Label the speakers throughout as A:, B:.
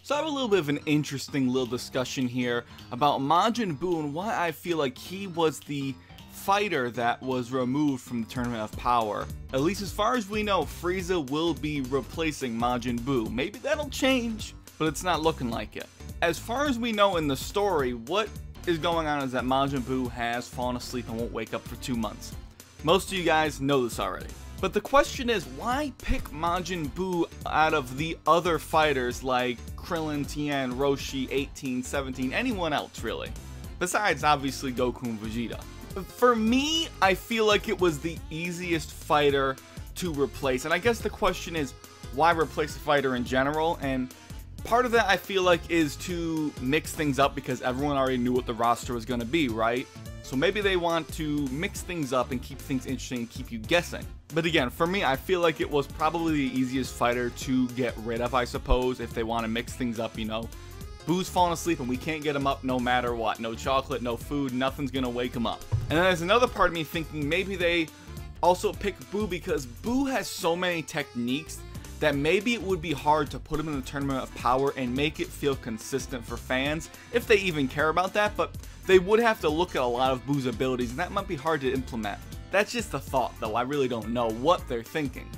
A: So I have a little bit of an interesting little discussion here about Majin Buu and why I feel like he was the fighter that was removed from the Tournament of Power. At least as far as we know, Frieza will be replacing Majin Buu. Maybe that'll change, but it's not looking like it. As far as we know in the story, what is going on is that Majin Buu has fallen asleep and won't wake up for 2 months. Most of you guys know this already. But the question is, why pick Majin Buu out of the other fighters like Krillin, Tien, Roshi, 18, 17, anyone else really? Besides, obviously, Goku and Vegeta. For me, I feel like it was the easiest fighter to replace. And I guess the question is, why replace a fighter in general? And part of that, I feel like, is to mix things up because everyone already knew what the roster was going to be, right? So maybe they want to mix things up and keep things interesting and keep you guessing. But again, for me, I feel like it was probably the easiest fighter to get rid of, I suppose, if they want to mix things up, you know. Buu's falling asleep and we can't get him up no matter what. No chocolate, no food, nothing's going to wake him up. And then there's another part of me thinking maybe they also picked Buu because Buu has so many techniques that maybe it would be hard to put him in the Tournament of Power and make it feel consistent for fans, if they even care about that, but they would have to look at a lot of Buu's abilities, and that might be hard to implement. That's just a thought, though. I really don't know what they're thinking.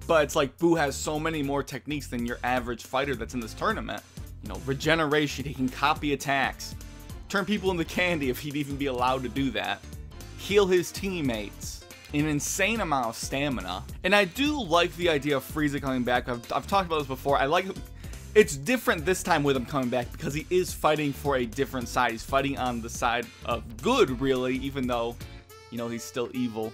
A: But it's like Buu has so many more techniques than your average fighter that's in this tournament. You know, regeneration, he can copy attacks, turn people into candy if he'd even be allowed to do that, heal his teammates, an insane amount of stamina. And I do like the idea of Frieza coming back. I've talked about this before. I like it's different this time with him coming back because he is fighting for a different side. He's fighting on the side of good, really, even though, you know, he's still evil.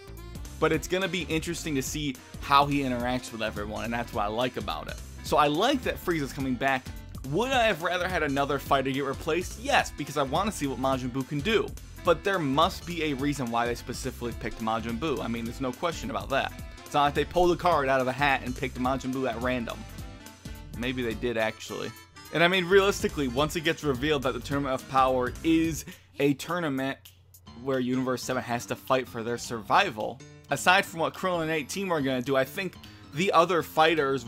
A: But it's going to be interesting to see how he interacts with everyone, and that's what I like about it. So I like that Frieza's coming back. Would I have rather had another fighter get replaced? Yes, because I want to see what Majin Buu can do. But there must be a reason why they specifically picked Majin Buu. I mean, there's no question about that. It's not like they pulled a card out of a hat and picked Majin Buu at random. Maybe they did, actually. And I mean, realistically, once it gets revealed that the Tournament of Power is a tournament where Universe 7 has to fight for their survival, aside from what Krillin and 18 were going to do, I think the other fighters,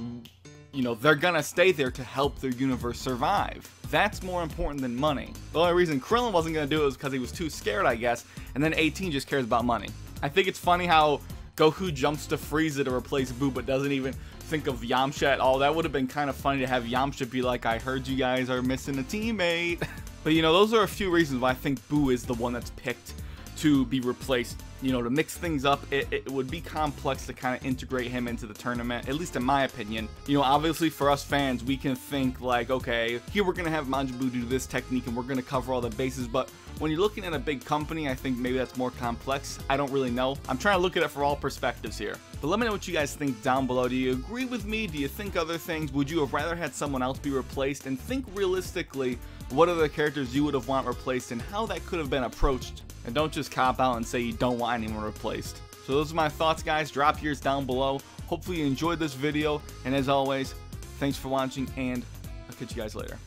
A: you know, they're going to stay there to help their universe survive. That's more important than money. The only reason Krillin wasn't going to do it was because he was too scared, I guess, and then 18 just cares about money. I think it's funny how Goku jumps to Frieza to replace Buu, but doesn't even think of Yamcha at all. That would have been kind of funny to have Yamcha be like, I heard you guys are missing a teammate. But, you know, those are a few reasons why I think Buu is the one that's picked to be replaced. You know, to mix things up, it would be complex to kind of integrate him into the tournament, at least in my opinion. You know, obviously for us fans, we can think like, okay, here we're going to have Majin Buu do this technique and we're going to cover all the bases, but when you're looking at a big company, I think maybe that's more complex. I don't really know. I'm trying to look at it for all perspectives here. But let me know what you guys think down below. Do you agree with me? Do you think other things? Would you have rather had someone else be replaced? And think realistically, what other characters you would have want replaced and how that could have been approached. And don't just cop out and say you don't want anyone replaced. So those are my thoughts, guys. Drop yours down below. Hopefully you enjoyed this video. And as always, thanks for watching, and I'll catch you guys later.